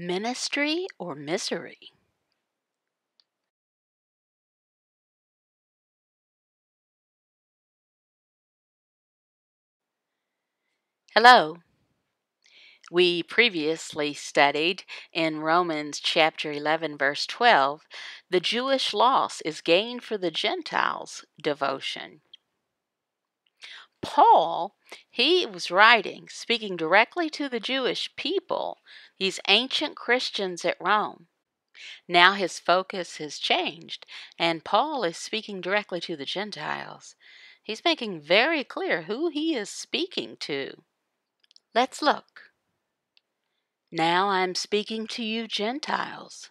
Ministry or misery? Hello. We previously studied in Romans chapter 11, verse 12, the Jewish loss is gain for the Gentiles devotion. Paul, he was writing, speaking directly to the Jewish people, these ancient Christians at Rome. Now his focus has changed, and Paul is speaking directly to the Gentiles. He's making very clear who he is speaking to. Let's look. Now I'm speaking to you Gentiles.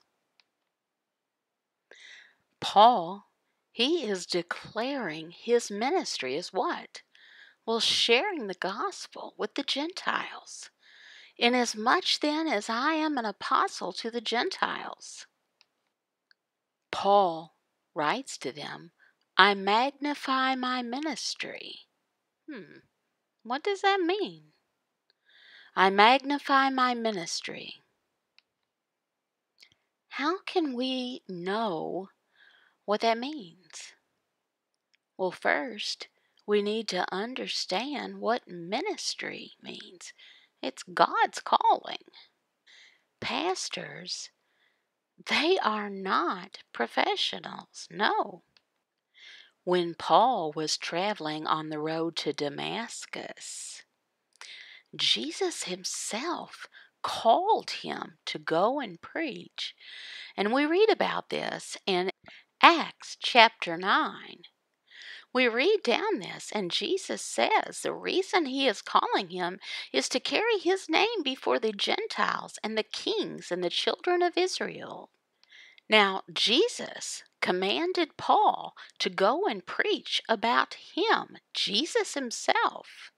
Paul, he is declaring his ministry is what? Well, sharing the gospel with the Gentiles. Inasmuch then as I am an apostle to the Gentiles. Paul writes to them, I magnify my ministry. What does that mean? I magnify my ministry. How can we know what that means? Well, first, we need to understand what ministry means. It's God's calling. Pastors, they are not professionals, no. When Paul was traveling on the road to Damascus, Jesus himself called him to go and preach. And we read about this in Acts chapter 9. We read down this, and Jesus says the reason he is calling him is to carry his name before the Gentiles and the kings and the children of Israel. Now, Jesus commanded Paul to go and preach about him, Jesus himself.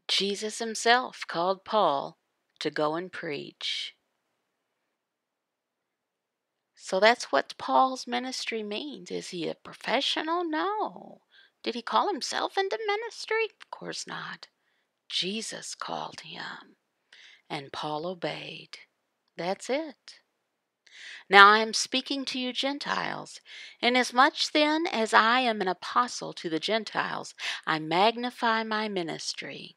Jesus himself called Paul to go and preach. So that's what Paul's ministry means. Is he a professional? No. Did he call himself into ministry? Of course not. Jesus called him, and Paul obeyed. That's it. Now I am speaking to you Gentiles. Inasmuch then as I am an apostle to the Gentiles, I magnify my ministry.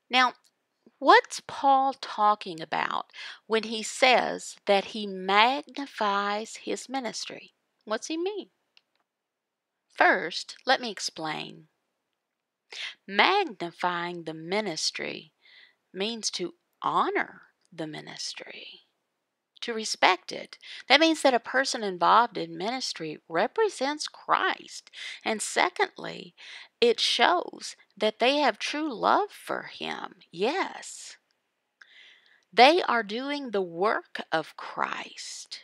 Now, what's Paul talking about when he says that he magnifies his ministry? What's he mean? First, let me explain. Magnifying the ministry means to honor the ministry, to respect it. That means that a person involved in ministry represents Christ. And secondly, it shows that they have true love for him. Yes. They are doing the work of Christ.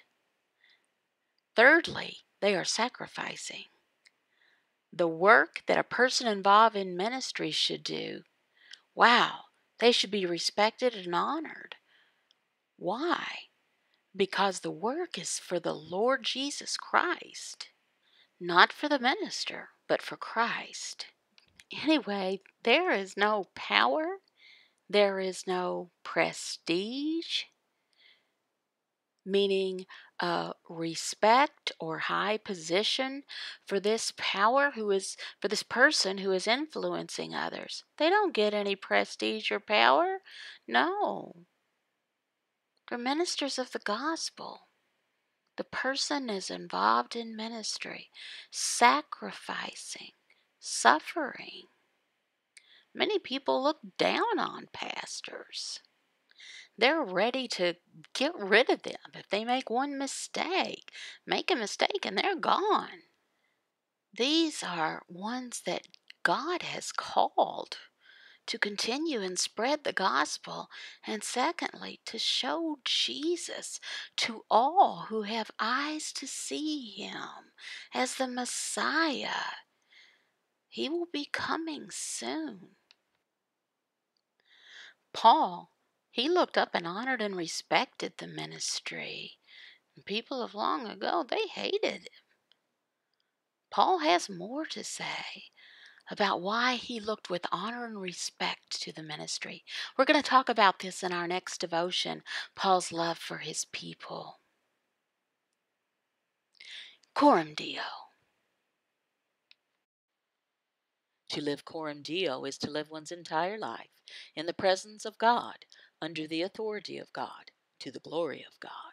Thirdly, they are sacrificing. The work that a person involved in ministry should do. Wow, they should be respected and honored. Why? Because the work is for the Lord Jesus Christ. Not for the minister, but for Christ. Anyway, there is no power. There is no prestige, meaning respect or high position for this for this person who is influencing others. They don't get any prestige or power. No. They're ministers of the gospel. The person is involved in ministry, sacrificing, suffering. Many people look down on pastors. They're ready to get rid of them if they make one mistake. Make a mistake and they're gone. These are ones that God has called to continue and spread the gospel, and secondly, to show Jesus to all who have eyes to see him as the Messiah. He will be coming soon. Paul, he looked up and honored and respected the ministry. And people of long ago, they hated him. Paul has more to say about why he looked with honor and respect to the ministry. We're going to talk about this in our next devotion, Paul's love for his people. Coram Deo. To live coram Deo is to live one's entire life in the presence of God, under the authority of God, to the glory of God.